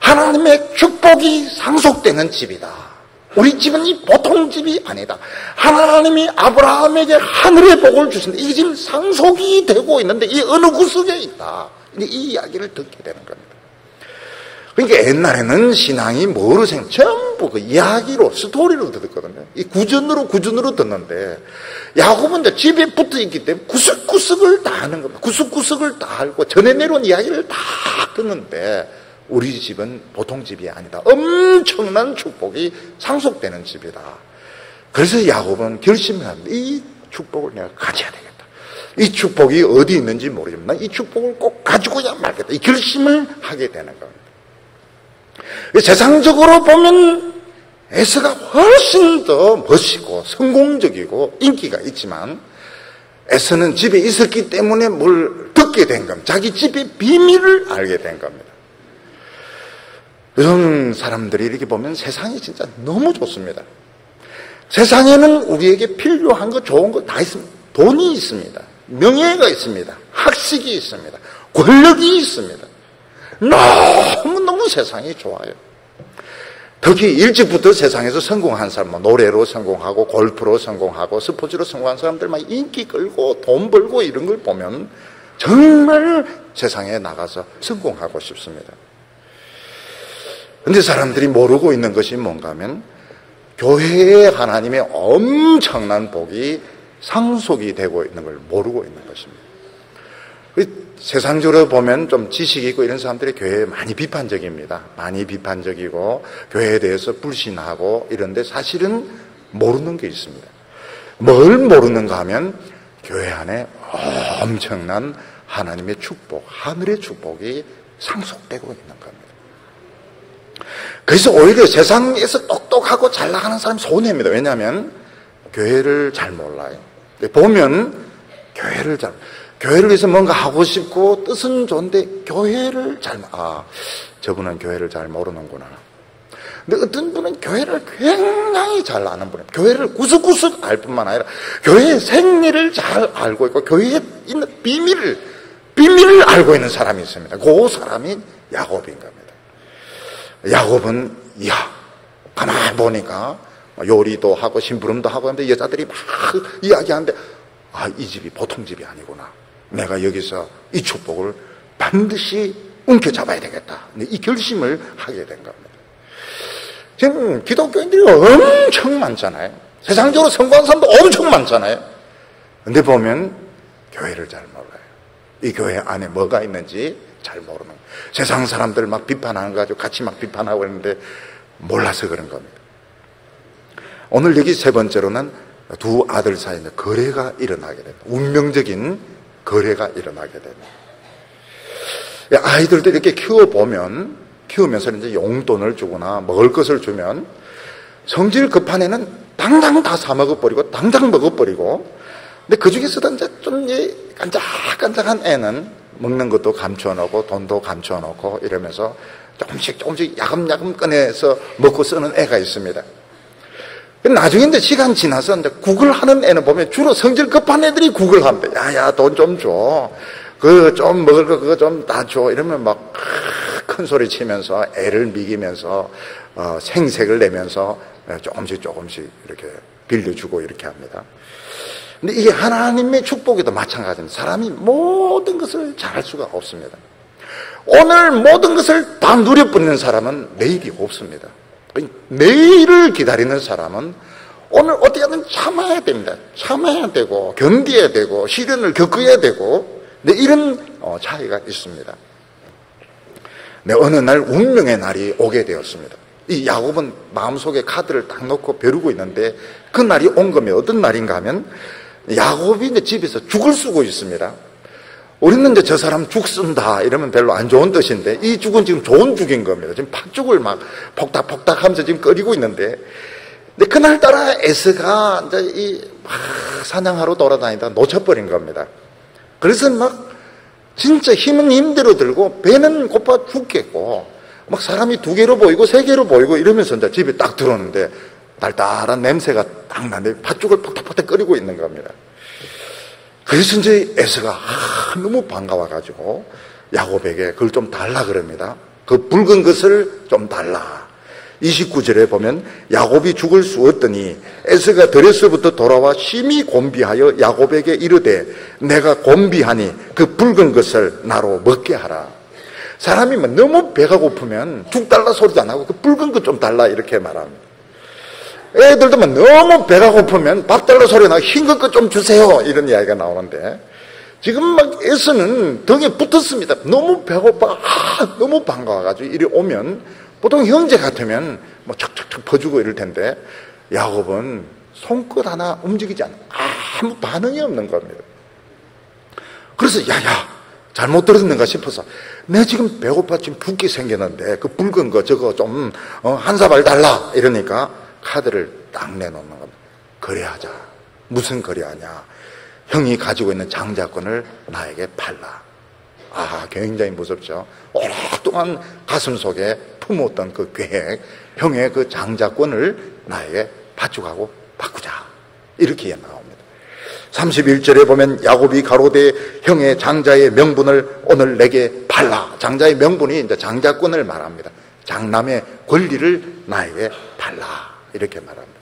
하나님의 축복이 상속되는 집이다. 우리 집은 이 보통 집이 아니다. 하나님이 아브라함에게 하늘의 복을 주신다. 이게 지금 상속이 되고 있는데 이 어느 구석에 있다. 이 이야기를 듣게 되는 겁니다. 그러니까 옛날에는 신앙이 뭐로 전부 그 이야기로, 스토리로 듣거든요. 이 구전으로 듣는데, 야곱은 이제 집에 붙어 있기 때문에 구석구석을 다 아는 겁니다. 구석구석을 다 알고 전해 내려온 이야기를 다 듣는데, 우리 집은 보통 집이 아니다. 엄청난 축복이 상속되는 집이다. 그래서 야곱은 결심을 합니다. 이 축복을 내가 가져야 되겠다. 이 축복이 어디 있는지 모르지만 이 축복을 꼭 가지고야 말겠다. 이 결심을 하게 되는 겁니다. 세상적으로 보면 에서가 훨씬 더 멋있고 성공적이고 인기가 있지만 에서는 집에 있었기 때문에 뭘 듣게 된 겁니다. 자기 집의 비밀을 알게 된 겁니다. 요즘 사람들이 이렇게 보면 세상이 진짜 너무 좋습니다. 세상에는 우리에게 필요한 거 좋은 거 다 있습니다. 돈이 있습니다. 명예가 있습니다. 학식이 있습니다. 권력이 있습니다. 너무너무 세상이 좋아요. 특히 일찍부터 세상에서 성공한 사람, 노래로 성공하고 골프로 성공하고 스포츠로 성공한 사람들 막 인기 끌고 돈 벌고 이런 걸 보면 정말 세상에 나가서 성공하고 싶습니다. 그런데 사람들이 모르고 있는 것이 뭔가 하면 교회에 하나님의 엄청난 복이 상속이 되고 있는 걸 모르고 있는 것입니다. 세상적으로 보면 좀 지식 있고 이런 사람들이 교회에 많이 비판적입니다. 많이 비판적이고 교회에 대해서 불신하고 이런데 사실은 모르는 게 있습니다. 뭘 모르는가 하면 교회 안에 엄청난 하나님의 축복, 하늘의 축복이 상속되고 있는 겁니다. 그래서 오히려 세상에서 똑똑하고 잘 나가는 사람이 손해입니다. 왜냐하면 교회를 잘 몰라요. 보면 교회를 위해서 뭔가 하고 싶고 뜻은 좋은데 교회를 저분은 교회를 잘 모르는구나. 근데 어떤 분은 교회를 굉장히 잘 아는 분이에요. 교회를 구석구석 알 뿐만 아니라 교회의 생리를 잘 알고 있고 교회에 있는 비밀을 알고 있는 사람이 있습니다. 그 사람이 야곱인 겁니다. 야곱은 가만히 보니까 요리도 하고 심부름도 하고 하는데 여자들이 막 이야기하는데 이 집이 보통 집이 아니구나. 내가 여기서 이 축복을 반드시 움켜잡아야 되겠다. 이 결심을 하게 된 겁니다. 지금 기독교인들이 엄청 많잖아요. 세상적으로 성공한 사람도 엄청 많잖아요. 근데 보면 교회를 잘 몰라요. 이 교회 안에 뭐가 있는지 잘 모르는 거예요. 세상 사람들 막 비판하는 거 가지고 같이 막 비판하고 있는데 몰라서 그런 겁니다. 오늘 여기 세 번째로는 두 아들 사이에 거래가 일어나게 됩니다. 운명적인 거래가 일어나게 됩니다. 아이들도 이렇게 키우면서 이제 용돈을 주거나 먹을 것을 주면 성질 급한 애는 당장 다 사먹어버리고 당장 먹어버리고, 근데 그 중에서도 이제 좀 깐짝깐짝한 애는 먹는 것도 감춰놓고 돈도 감춰놓고 이러면서 조금씩 야금야금 꺼내서 먹고 쓰는 애가 있습니다. 나중에 이제 시간 지나서 이제 국을 하는 애는 보면 주로 성질 급한 애들이 국을 합니다. 야, 돈 좀 줘. 그거 좀 먹을 거 그거 좀 다 줘. 이러면 막 큰 소리 치면서 애를 미기면서 생색을 내면서 조금씩 이렇게 빌려주고 이렇게 합니다. 근데 이게 하나님의 축복에도 마찬가지입니다. 사람이 모든 것을 잘할 수가 없습니다. 오늘 모든 것을 다 누려버리는 사람은 내일이 없습니다. 내일을 기다리는 사람은 오늘 어떻게든 참아야 됩니다. 참아야 되고 견뎌야 되고 시련을 겪어야 되고, 네, 이런 차이가 있습니다. 네, 어느 날 운명의 날이 오게 되었습니다. 이 야곱은 마음속에 카드를 딱 놓고 벼르고 있는데, 그 날이 온 거면 어떤 날인가 하면 야곱이 이제 집에서 죽을 쓰고 있습니다. 우리는 이제 저 사람 죽 쓴다 이러면 별로 안 좋은 뜻인데, 이 죽은 지금 좋은 죽인 겁니다. 지금 팥죽을 막 폭닥폭닥 하면서 지금 끓이고 있는데, 근데 그날따라 에서가 이제 막 사냥하러 돌아다니다 놓쳐버린 겁니다. 그래서 막 진짜 힘은 힘대로 들고 배는 고파 죽겠고, 막 사람이 2개로 보이고 3개로 보이고 이러면서 이제 집에 딱 들어오는데 달달한 냄새가 딱 나는데 팥죽을 폭닥폭닥 끓이고 있는 겁니다. 그래서 이제 에서가 너무 반가워가지고 야곱에게 그걸 좀 달라 그럽니다. 그 붉은 것을 좀 달라. 29절에 보면 야곱이 죽을 수 없더니 에서가 들에서부터 돌아와 심히 곤비하여 야곱에게 이르되 내가 곤비하니 그 붉은 것을 나로 먹게 하라. 사람이 너무 배가 고프면 죽 달라 소리도 안 하고 그 붉은 것 좀 달라 이렇게 말합니다. 애들도 너무 배가 고프면 밥 달라 소리 나고 흰 것 좀 주세요 이런 이야기가 나오는데, 지금 막 에서는 등에 붙었습니다. 너무 배고파 너무 반가워가지고 이리 오면 보통 형제 같으면 뭐 척척척 퍼주고 이럴 텐데, 야곱은 손끝 하나 움직이지 않아 아무 반응이 없는 겁니다. 그래서 야야 잘못 들었는가 싶어서 내 지금 배고파 지금 붓기 생겼는데 그 붉은 거 저거 좀 한 사발 달라 이러니까 카드를 딱 내놓는 겁니다. 거래하자. 무슨 거래하냐? 형이 가지고 있는 장자권을 나에게 팔라. 굉장히 무섭죠. 오랫동안 가슴 속에 품었던 그 계획, 형의 그 장자권을 나에게 바쳐가고 바꾸자. 이렇게 나옵니다. 31절에 보면 야곱이 가로되 형의 장자의 명분을 오늘 내게 팔라. 장자의 명분이 이제 장자권을 말합니다. 장남의 권리를 나에게 팔라. 이렇게 말합니다.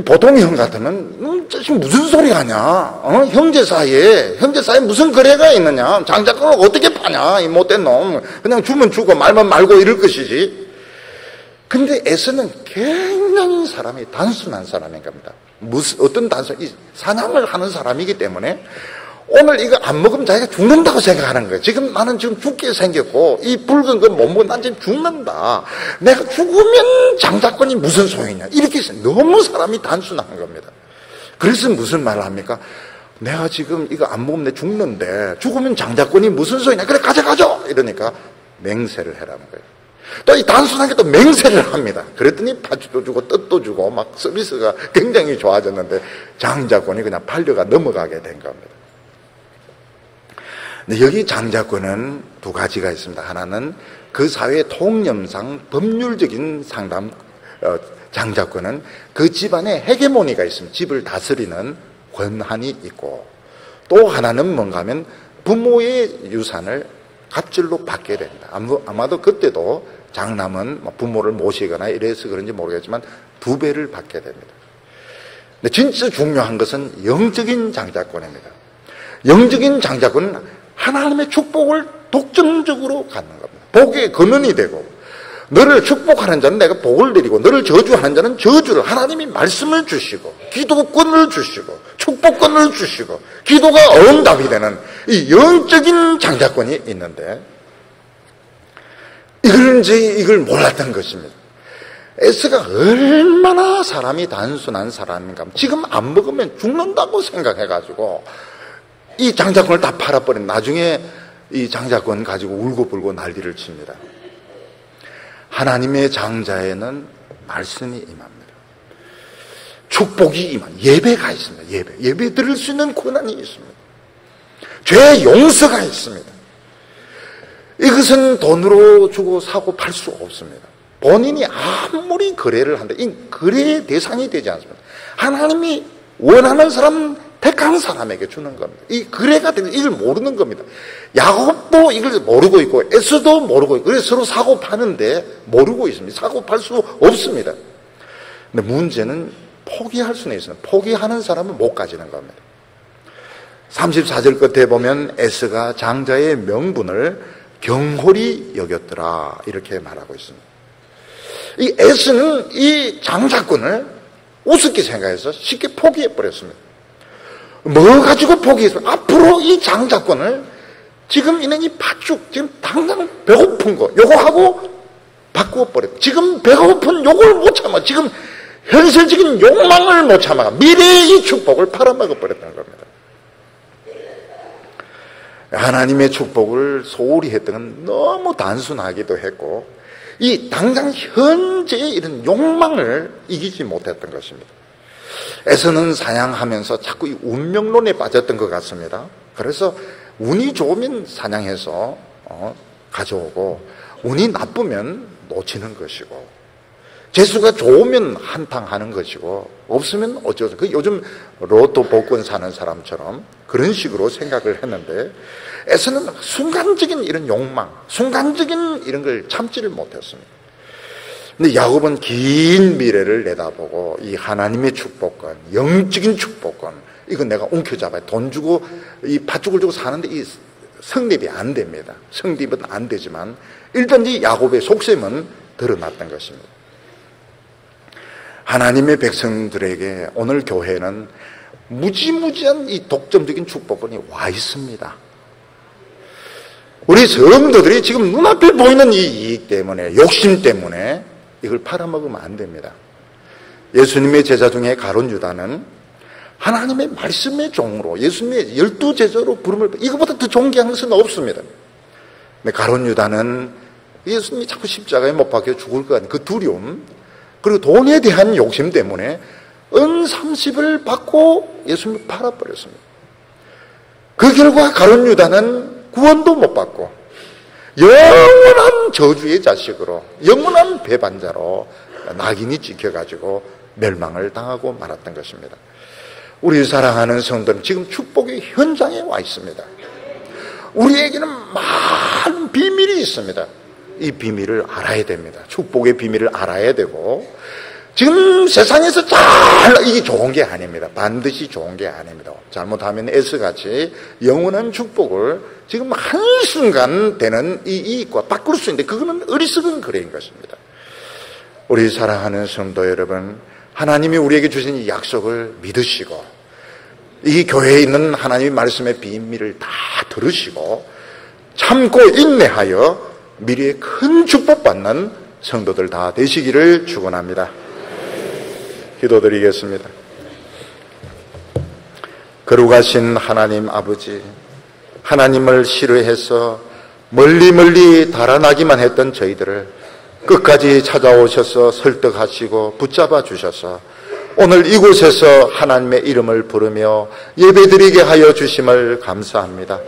보통 형 같으면 지금 무슨 소리 하냐? 형제 사이에 무슨 거래가 있느냐? 장자권을 어떻게 파냐? 이 못된 놈. 그냥 주면 주고 말면 말고 이럴 것이지. 근데 에서는 굉장히 사람이 단순한 사람인 겁니다. 어떤 사냥을 하는 사람이기 때문에 오늘 이거 안 먹으면 자기가 죽는다고 생각하는 거예요. 지금 나는 지금 죽게 생겼고 이 붉은 거 못 먹으면 난 지금 죽는다. 내가 죽으면 장자권이 무슨 소용이냐. 이렇게 해서 너무 사람이 단순한 겁니다. 그래서 무슨 말을 합니까? 내가 지금 이거 안 먹으면 내 죽는데 죽으면 장자권이 무슨 소용이냐. 그래 가져가죠. 이러니까 맹세를 해라는 거예요. 또 이 단순하게 또 맹세를 합니다. 그랬더니 팥죽도 주고 뜻도 주고 막 서비스가 굉장히 좋아졌는데 장자권이 그냥 팔려가 넘어가게 된 겁니다. 근데 여기 장자권은 2가지가 있습니다. 하나는 그 사회의 통념상 법률적인 장자권은 그 집안에 헤게모니가 있습니다. 집을 다스리는 권한이 있고, 또 하나는 뭔가 하면 부모의 유산을 갑질로 받게 됩니다. 아마도 그때도 장남은 부모를 모시거나 이래서 그런지 모르겠지만 2배를 받게 됩니다. 근데 진짜 중요한 것은 영적인 장자권입니다. 영적인 장자권은 하나님의 축복을 독점적으로 갖는 겁니다. 복의 근원이 되고, 너를 축복하는 자는 내가 복을 드리고 너를 저주하는 자는 저주를, 하나님이 말씀을 주시고 기도권을 주시고 축복권을 주시고 기도가 응답이 되는 이 영적인 장자권이 있는데, 이걸 몰랐던 것입니다. 에스가 얼마나 사람이 단순한 사람인가. 지금 안 먹으면 죽는다고 생각해가지고 이 장자권을 다 팔아버린, 나중에 이 장자권 가지고 울고불고 난리를 칩니다. 하나님의 장자에는 말씀이 임합니다. 축복이 임합니다. 예배가 있습니다. 예배 드릴 수 있는 권한이 있습니다. 죄 용서가 있습니다. 이것은 돈으로 주고 사고 팔 수 없습니다. 본인이 아무리 거래를 한다, 이 거래의 대상이 되지 않습니다. 하나님이 원하는 사람 택한 사람에게 주는 겁니다. 이 거래가 되는 이걸 모르는 겁니다. 야곱도 이걸 모르고 있고 에서도 모르고 있고 그래서 서로 사고 파는데 모르고 있습니다. 사고 팔 수 없습니다. 근데 문제는 포기할 수는 있어요. 포기하는 사람은 못 가지는 겁니다. 34절 끝에 보면 에서가 장자의 명분을 경홀히 여겼더라 이렇게 말하고 있습니다. 이 에서는 이 장자권을 우습게 생각해서 쉽게 포기해버렸습니다. 뭐 가지고 포기했어요? 앞으로 이 장자권을 지금 있는 이 팥죽, 지금 당장 배고픈 거, 요거 하고 바꾸어버렸어요. 지금 배고픈 요걸 못 참아. 지금 현실적인 욕망을 못 참아. 미래의 이 축복을 팔아먹어버렸다는 겁니다. 하나님의 축복을 소홀히 했던 건 너무 단순하기도 했고, 이 당장 현재의 이런 욕망을 이기지 못했던 것입니다. 에서는 사냥하면서 자꾸 이 운명론에 빠졌던 것 같습니다. 그래서 운이 좋으면 사냥해서 가져오고 운이 나쁘면 놓치는 것이고 재수가 좋으면 한탕하는 것이고 없으면 어쩌죠. 그 요즘 로또 복권 사는 사람처럼 그런 식으로 생각을 했는데 에서는 순간적인 이런 욕망, 순간적인 이런 걸 참지를 못했습니다. 근데 야곱은 긴 미래를 내다보고 이 하나님의 축복권, 영적인 축복권, 이건 내가 움켜잡아야 돈 주고 이 팥죽을 주고 사는데 이 성립이 안 됩니다. 성립은 안 되지만 일단 이 야곱의 속셈은 드러났던 것입니다. 하나님의 백성들에게 오늘 교회는 무지무지한 이 독점적인 축복권이 와 있습니다. 우리 성도들이 지금 눈앞에 보이는 이 이익 때문에, 욕심 때문에 이걸 팔아먹으면 안 됩니다. 예수님의 제자 중에 가룟 유다는 하나님의 말씀의 종으로 예수님의 12제자로 부름을 이거보다 더 존귀한 것은 없습니다. 근데 가룟 유다는 예수님이 자꾸 십자가에 못 박혀 죽을 것 같은 그 두려움 그리고 돈에 대한 욕심 때문에 은 30을 받고 예수님을 팔아버렸습니다. 그 결과 가룟 유다는 구원도 못 받고 영원한 저주의 자식으로 영원한 배반자로 낙인이 찍혀가지고 멸망을 당하고 말았던 것입니다. 우리 사랑하는 성도는 지금 축복의 현장에 와 있습니다. 우리에게는 많은 비밀이 있습니다. 이 비밀을 알아야 됩니다. 축복의 비밀을 알아야 되고 지금 세상에서 이게 좋은 게 아닙니다. 반드시 좋은 게 아닙니다. 잘못하면 에서같이 영원한 축복을 지금 한순간 되는 이 이익과 바꿀 수 있는데 그거는 어리석은 거래인 것입니다. 우리 사랑하는 성도 여러분, 하나님이 우리에게 주신 이 약속을 믿으시고 이 교회에 있는 하나님의 말씀의 비밀을 다 들으시고 참고 인내하여 미래에 큰 축복받는 성도들 다 되시기를 축원합니다. 기도드리겠습니다. 거룩하신 하나님 아버지, 하나님을 싫어해서 멀리 달아나기만 했던 저희들을 끝까지 찾아오셔서 설득하시고 붙잡아 주셔서 오늘 이곳에서 하나님의 이름을 부르며 예배드리게 하여 주심을 감사합니다.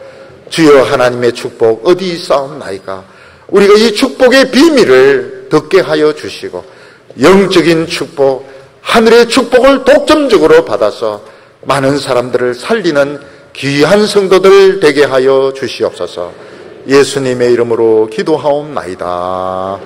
주여 하나님의 축복 어디 있사옵나이까? 우리가 이 축복의 비밀을 듣게 하여 주시고 영적인 축복, 하늘의 축복을 독점적으로 받아서 많은 사람들을 살리는 귀한 성도들 되게 하여 주시옵소서. 예수님의 이름으로 기도하옵나이다.